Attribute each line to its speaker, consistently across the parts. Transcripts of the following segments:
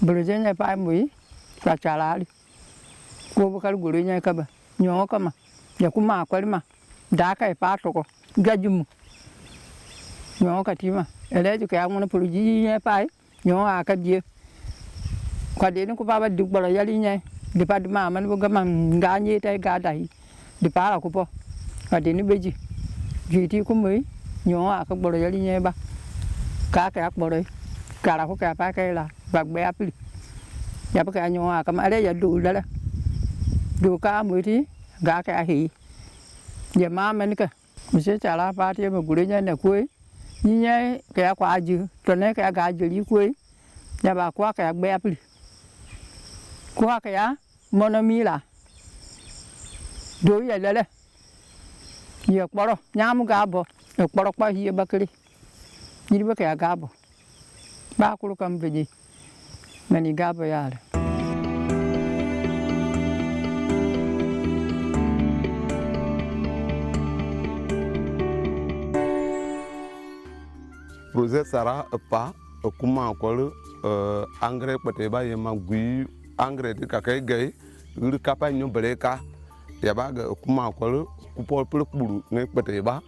Speaker 1: Berjanya pa mui ka chalali ko bakal gurunya ka ba nyo ka ma ya kuma kwari ma da ka pa to ko gajum nyo ka ti ma ele ju ka mo puru ji nya pa nyo a ka die ka de ko ba du bolo yali nya de pa ma man bo ga man ga ni tai ga dai de pa la ko po ka de ni beji ji ti ko mui nyo a ka bolo yali nya ba ka bolo ka la ko ka pa ka la bạc bè pli ya ba ka nyo ka ma ya du la du ka mu ti ga ka hi ya ma men ka mi se cha la pa ti ma gure nya na ku ni nya ka kwa ji to ne ka ga ji ku ya ba kwa ka bè pli kwa ka ya mono mi la do ya la ya kporo nya mu ga bo kporo kwa hi ba kri ni ba ka ga bo ba ku kam be ji mani gabo yale
Speaker 2: projet sara pa kuma ko engrais pete ba ye magui engrais de ka kay gay ru kapa nyu breka ya ba ga kuma ko ku po pulu ne pete ba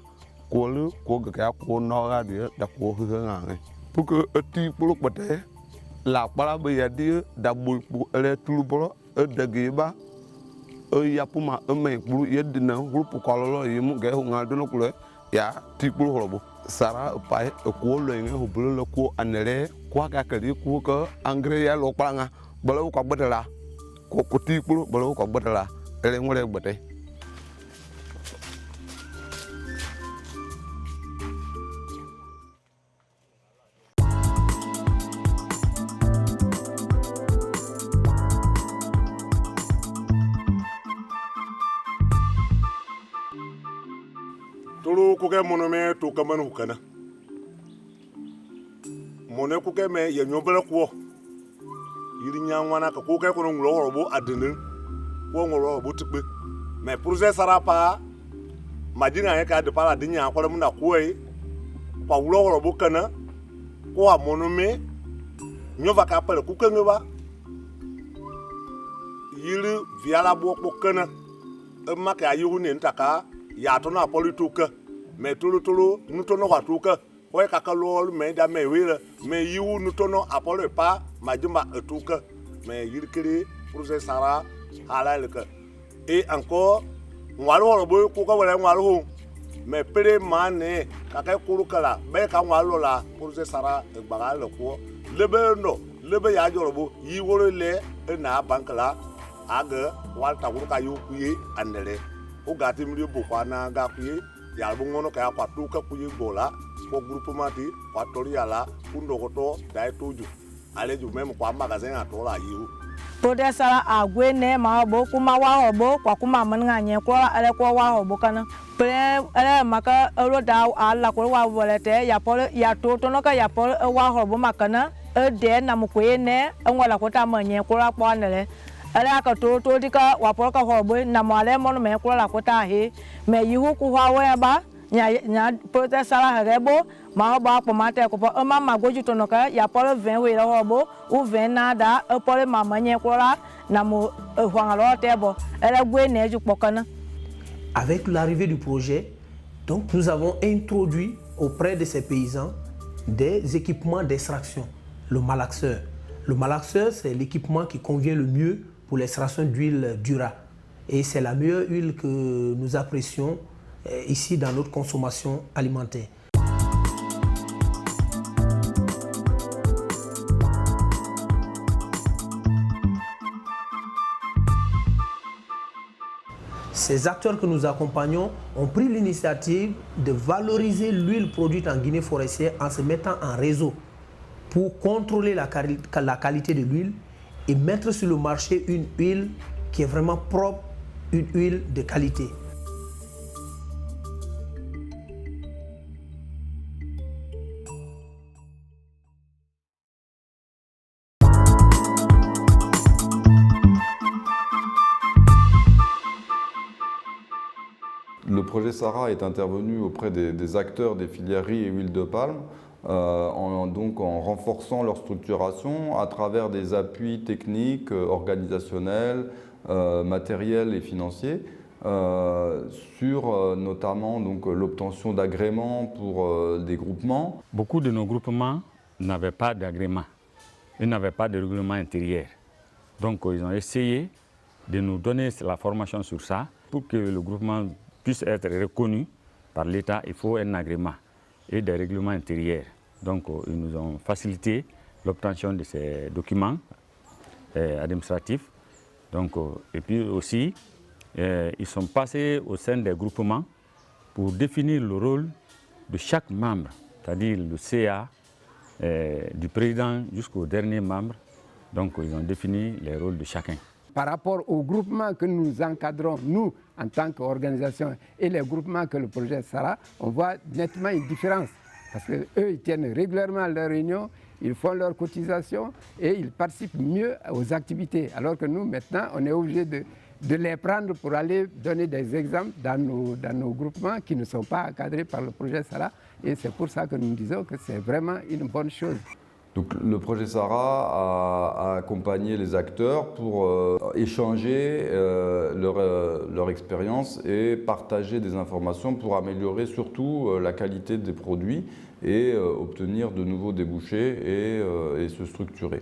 Speaker 2: ko ga ko no ga de da ko hu nga pour que ti pulu pete la para be ya di da bu ele tulu bolo de ge ba ya puma me pulu ye dina groupe ko lo ye mu ga hu nga do no kule ya ti pulu horobo sara pa ko lo nge hu bulu ko anere ko ga ka di ko ko engrais ya lo pa nga bolo ko bedala ko ti pulu bolo ko bedala ele ngore bete
Speaker 3: tolo ko ke monome to kamanu kana mone ko ke me ye nyobele ko yiri nyanwana ka ko ke ko nglo worobo adene ko nglo worobo tikpe me projet sarapa madina ye ka de pala dinya ko le muna ko e pa wulo worobo kana ko a monome nyova ka pele ku ke ngba yiri viala bo ko kana e maka ayu ne ntaka ya to na polituka me tolo nu to no watuka o ka ka lo me da me wira me yu nu to no apolo pa majuma etuka me yirkiri projet sara halalka et encore ngwalo bo ko ko wala ngwalo me pere mane ka ka kuru kala be ka ngwalo la projet sara egbaga le ko lebe ya jorobo yi woro le na bankala aga walta wuru ka yu kuye andele o gati mri bo kwana ga kuye ya bungono ka kwa tuka kuye bola ko groupement ti kwa tori ala kundo koto dai toju ale ju meme kwa magazine atola yiu
Speaker 4: projet sara agwe ne ma bo kuma wa obo kwa kuma manga nye ko ale ko wa obo kana pre ale maka ro da ala ko wa volete ya pole ya to no ka ya pole wa obo makana e de na mu ko ne enwala ko ta manye ko ra kwa nele ale aka to dika wa pole ka obo na mo ale mo me ko la ko ta he me yihu ku wa wa ba nya projet sara rebo ma ba po mate ko po ma magoju to no ka ya pole 20 we ro obo ou 20 nada e pole mama nye ko la na mo hwangalo tebo ele gwe ne ju pokana.
Speaker 5: Avec l'arrivée du projet, donc nous avons introduit auprès de ces paysans des équipements d'extraction, le malaxeur. Le malaxeur, c'est l'équipement qui convient le mieux pour l'extraction d'huile Dura. Et c'est la meilleure huile que nous apprécions ici dans notre consommation alimentaire. Ces acteurs que nous accompagnons ont pris l'initiative de valoriser l'huile produite en Guinée forestière en se mettant en réseau pour contrôler la qualité de l'huile et mettre sur le marché une huile qui est vraiment propre, une huile de qualité.
Speaker 6: Le projet Sara est intervenu auprès des acteurs des filières riz et huile de palme en renforçant leur structuration à travers des appuis techniques, organisationnels, matériels et financiers, sur notamment l'obtention d'agréments pour des groupements.
Speaker 7: Beaucoup de nos groupements n'avaient pas d'agrément, ils n'avaient pas de règlement intérieur. Donc ils ont essayé de nous donner la formation sur ça. Pour que le groupement puisse être reconnu par l'État, il faut un agrément et des règlements intérieurs. Donc ils nous ont facilité l'obtention de ces documents administratifs. Donc, et puis aussi, ils sont passés au sein des groupements pour définir le rôle de chaque membre, c'est-à-dire le CA, du président jusqu'au dernier membre. Donc ils ont défini les rôles de chacun.
Speaker 8: Par rapport aux groupements que nous encadrons, nous, en tant qu'organisation, et les groupements que le projet SARA, on voit nettement une différence. Parce qu'eux, ils tiennent régulièrement leurs réunions, ils font leurs cotisations et ils participent mieux aux activités. Alors que nous, maintenant, on est obligé de les prendre pour aller donner des exemples dans nos groupements qui ne sont pas encadrés par le projet SARA. Et c'est pour ça que nous disons que c'est vraiment une bonne chose.
Speaker 6: Donc, le projet SARA a accompagné les acteurs pour échanger leur expérience et partager des informations pour améliorer surtout la qualité des produits et obtenir de nouveaux débouchés et se structurer.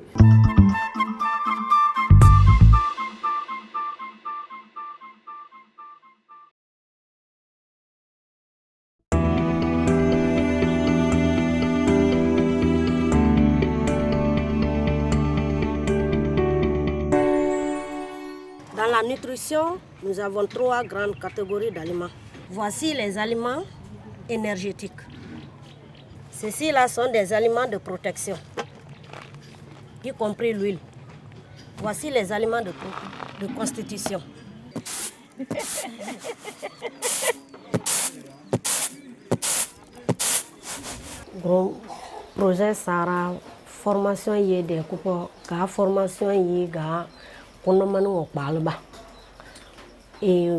Speaker 9: Dans la nutrition, nous avons 3 grandes catégories d'aliments. Voici les aliments énergétiques. Ceux-ci-là sont des aliments de protection, y compris l'huile. Voici les aliments de constitution. Gros projet SARA, formation y est des coupes, formation y est konomanu okpalba et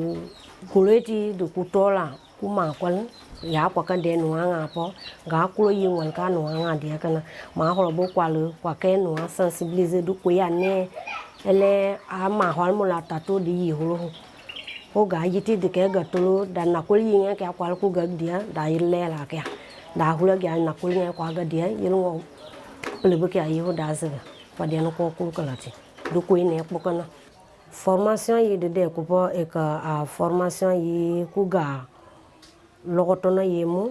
Speaker 9: goleti de kutola kuma kwal ya kwa ka de nuanga po ga kulo yingwal ka nuanga de kana ma holo bo kwal kwa ke nu sensibiliser du ko ya ne ele a ma hol mo la tato di yiholo o ga yiti de ke ga tolo da na ko yinga ka kwal ku ga dia da yille la ka da hula ga na ko yinga kwa ga dia yilo le be ka yiho da zaga pa de no ko ku kala ti du ko ne pokana formation yi de ko e ka formation yi ku ga logotono yemu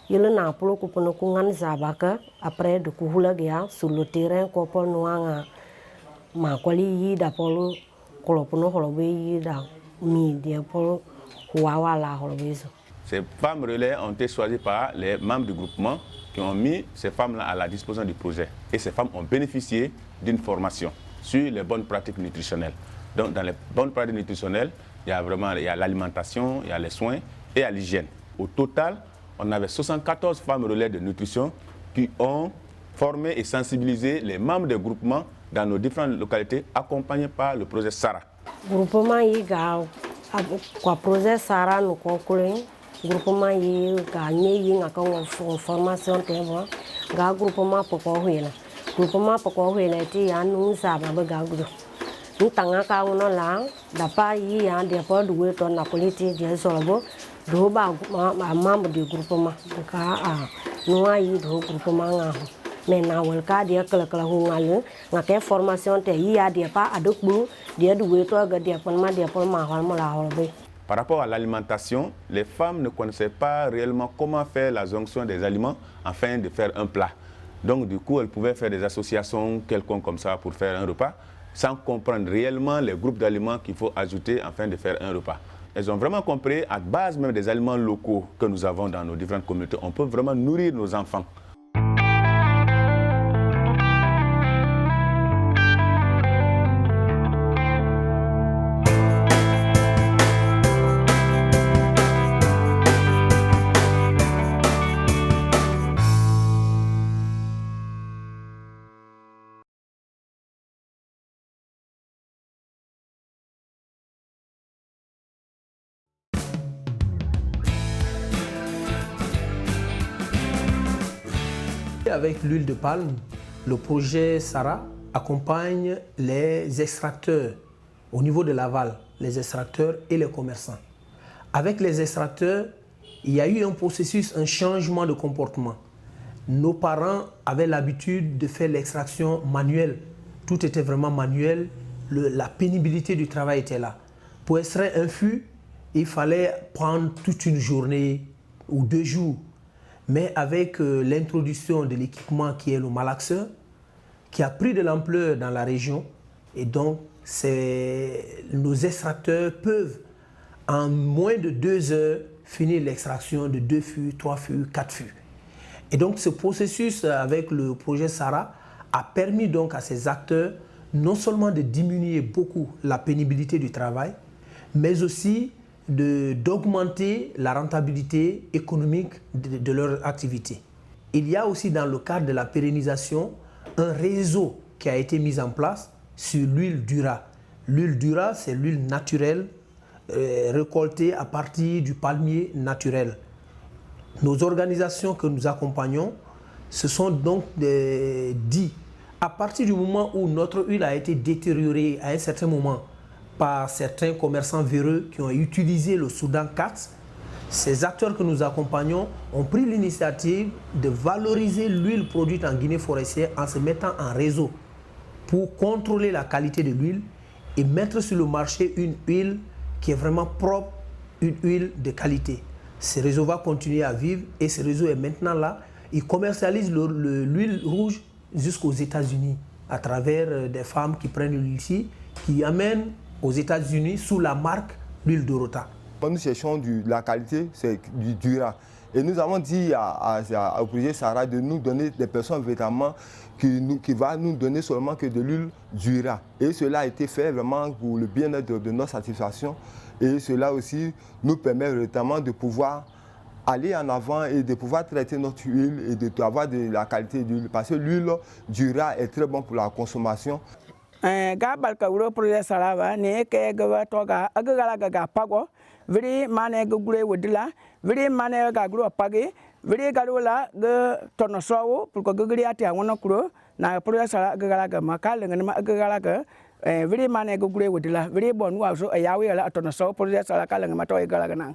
Speaker 9: yele na polo ko pono ku ngan zabaka après de ku hula ga sur le terrain ko po noanga ma kwali yi da polo ko pono holobe yi da mi de polo huawa la holobe.
Speaker 10: Ces femmes relais ont été choisies par les membres du groupement qui ont mis ces femmes-là à la disposition du projet. Et ces femmes ont bénéficié d'une formation sur les bonnes pratiques nutritionnelles. Donc dans les bonnes pratiques nutritionnelles, il y a l'alimentation, il y a les soins et il y a l'hygiène. Au total, on avait 74 femmes relais de nutrition qui ont formé et sensibilisé les membres des groupements dans nos différentes localités, accompagnés par le projet SARA.
Speaker 9: Groupement yi ga kwa projet SARA nous concluons. Groupement yi ga yi nga ka formation tempo ga groupement poko huela. Groupement poko huela ti ya nu sa ba ga gudu. Ni tanga ka uno la da pa yi ya de po duwe to na politi je solobo do ba membre du groupement ka noa yi do groupement nga mais na wel ka de kala hu ngal nga ke formation te yi ya de pa adok bu de duwe to ga de pon ma de pon ma hol mo la hol be.
Speaker 10: Par rapport à l'alimentation, les femmes ne connaissaient pas réellement comment faire la jonction des aliments afin de faire un plat. Donc du coup, elles pouvaient faire des associations quelconques comme ça pour faire un repas, sans comprendre réellement les groupes d'aliments qu'il faut ajouter afin de faire un repas. Elles ont vraiment compris, à base même des aliments locaux que nous avons dans nos différentes communautés, on peut vraiment nourrir nos enfants.
Speaker 5: avec l'huile de palme, le projet Sarah accompagne les extracteurs au niveau de l'aval, les extracteurs et les commerçants. Avec les extracteurs, il y a eu un processus, un changement de comportement. Nos parents avaient l'habitude de faire l'extraction manuelle. Tout était vraiment manuel, la pénibilité du travail était là. Pour extraire un fût, il fallait prendre toute une journée ou 2 jours. Mais avec l'introduction de l'équipement qui est le malaxeur, qui a pris de l'ampleur dans la région, et donc nos extracteurs peuvent en moins de 2 heures finir l'extraction de 2 fûts, 3 fûts, 4 fûts. Et donc ce processus avec le projet Sarah a permis donc à ces acteurs non seulement de diminuer beaucoup la pénibilité du travail, mais aussi d'augmenter la rentabilité économique de leur activité. Il y a aussi dans le cadre de la pérennisation un réseau qui a été mis en place sur l'huile Dura. L'huile Dura, c'est l'huile naturelle récoltée à partir du palmier naturel. Nos organisations que nous accompagnons, ce sont donc dit, à partir du moment où notre huile a été détériorée à un certain moment par certains commerçants véreux qui ont utilisé le Soudan 4, ces acteurs que nous accompagnons ont pris l'initiative de valoriser l'huile produite en Guinée forestière en se mettant en réseau pour contrôler la qualité de l'huile et mettre sur le marché une huile qui est vraiment propre, une huile de qualité. Ce réseau va continuer à vivre et ce réseau est maintenant là. Il commercialise l'huile rouge jusqu'aux États-Unis à travers des femmes qui prennent l'huile ici, qui amènent aux États-Unis sous la marque l'huile Dorota.
Speaker 11: Nous cherchons de la qualité, c'est du Dura. Et nous avons dit au projet Sarah de nous donner des personnes véritablement qui va nous donner seulement que de l'huile Dura. Et cela a été fait vraiment pour le bien-être de notre satisfaction. Et cela aussi nous permet véritablement de pouvoir aller en avant et de pouvoir traiter notre huile et d'avoir de la qualité d'huile. Parce que l'huile Dura est très bon pour la consommation.
Speaker 1: Gabal Kauro projet Sarava, ne ke gawa toga, agala gaga pago, veri mane gugule wudila, veri mane gagro pagi, veri garola ge tonosawo, pour que gugriati a monocro, na projet Sara gagala makal, and agala, veri mane gugule wudila, veri bon was a yawi a tonosaw, projet Sarakal and Mato Galagana.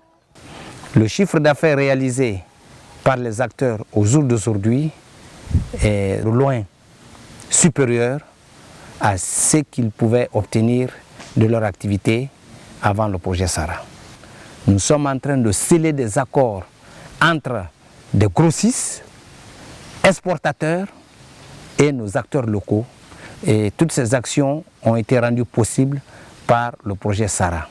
Speaker 12: Le chiffre d'affaires réalisé par les acteurs au jour d'aujourd'hui est loin supérieur à ce qu'ils pouvaient obtenir de leur activité avant le projet Sarah. Nous sommes en train de sceller des accords entre des grossistes, exportateurs et nos acteurs locaux. Et toutes ces actions ont été rendues possibles par le projet Sarah.